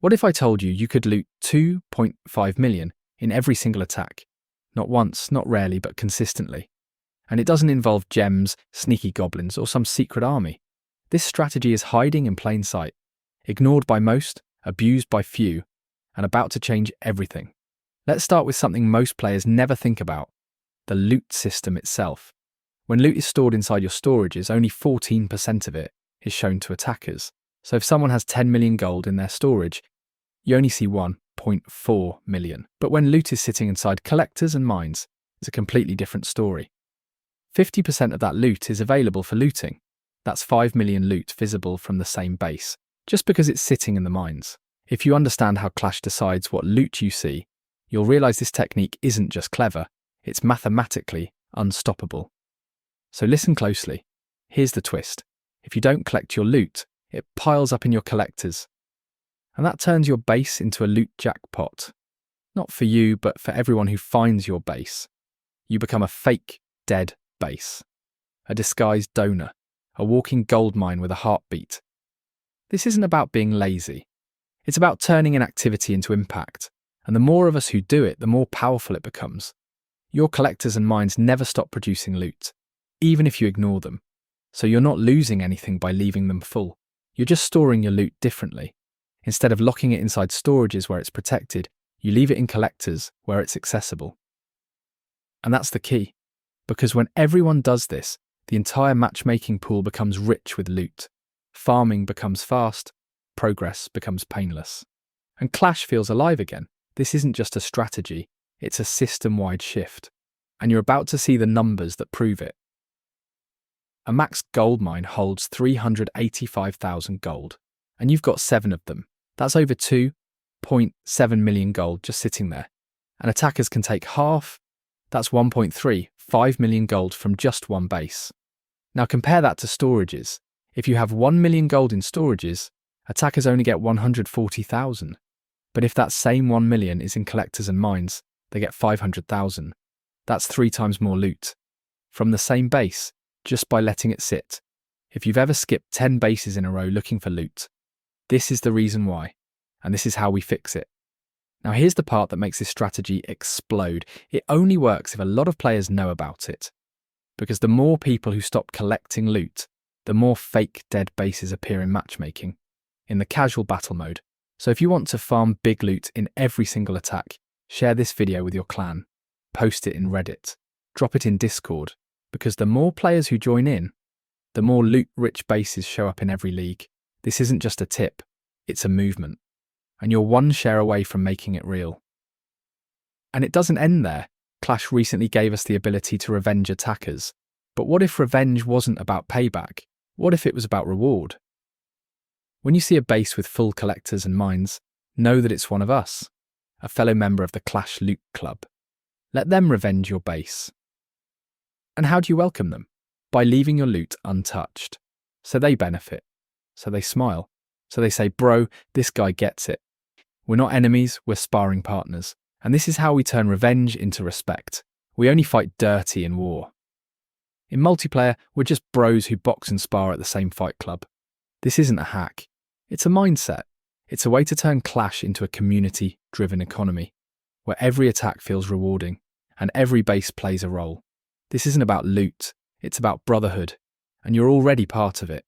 What if I told you you could loot 2.5 million in every single attack? Not once, not rarely, but consistently. And it doesn't involve gems, sneaky goblins, or some secret army. This strategy is hiding in plain sight, ignored by most, abused by few, and about to change everything. Let's start with something most players never think about: the loot system itself. When loot is stored inside your storages, only 14% of it is shown to attackers. So if someone has 10 million gold in their storage, you only see 1.4 million. But when loot is sitting inside collectors and mines, it's a completely different story. 50% of that loot is available for looting. That's 5 million loot visible from the same base, just because it's sitting in the mines. If you understand how Clash decides what loot you see, you'll realize this technique isn't just clever, it's mathematically unstoppable. So listen closely. Here's the twist. If you don't collect your loot, it piles up in your collectors. And that turns your base into a loot jackpot. Not for you, but for everyone who finds your base. You become a fake, dead base. A disguised donor. A walking gold mine with a heartbeat. This isn't about being lazy. It's about turning inactivity into impact. And the more of us who do it, the more powerful it becomes. Your collectors and mines never stop producing loot, even if you ignore them. So you're not losing anything by leaving them full. You're just storing your loot differently. Instead of locking it inside storages where it's protected, you leave it in collectors where it's accessible. And that's the key. Because when everyone does this, the entire matchmaking pool becomes rich with loot. Farming becomes fast, progress becomes painless. And Clash feels alive again. This isn't just a strategy, it's a system-wide shift. And you're about to see the numbers that prove it. A max gold mine holds 385,000 gold, and you've got 7 of them. That's over 2.7 million gold just sitting there. And attackers can take half. That's 1.35 million gold from just one base. Now compare that to storages. If you have 1 million gold in storages, attackers only get 140,000. But if that same 1 million is in collectors and mines, they get 500,000. That's 3 times more loot. From the same base, just by letting it sit. If you've ever skipped 10 bases in a row looking for loot, this is the reason why, and this is how we fix it. Now here's the part that makes this strategy explode. It only works if a lot of players know about it. Because the more people who stop collecting loot, the more fake dead bases appear in matchmaking, in the casual battle mode. So if you want to farm big loot in every single attack, share this video with your clan, post it in Reddit, drop it in Discord, because the more players who join in, the more loot-rich bases show up in every league. This isn't just a tip, it's a movement. And you're one share away from making it real. And it doesn't end there. Clash recently gave us the ability to revenge attackers. But what if revenge wasn't about payback? What if it was about reward? When you see a base with full collectors and mines, know that it's one of us, a fellow member of the Clash Loot Club. Let them revenge your base. And how do you welcome them? By leaving your loot untouched. So they benefit. So they smile. So they say, bro, this guy gets it. We're not enemies, we're sparring partners. And this is how we turn revenge into respect. We only fight dirty in war. In multiplayer, we're just bros who box and spar at the same fight club. This isn't a hack. It's a mindset. It's a way to turn Clash into a community-driven economy, where every attack feels rewarding, and every base plays a role. This isn't about loot, it's about brotherhood, and you're already part of it.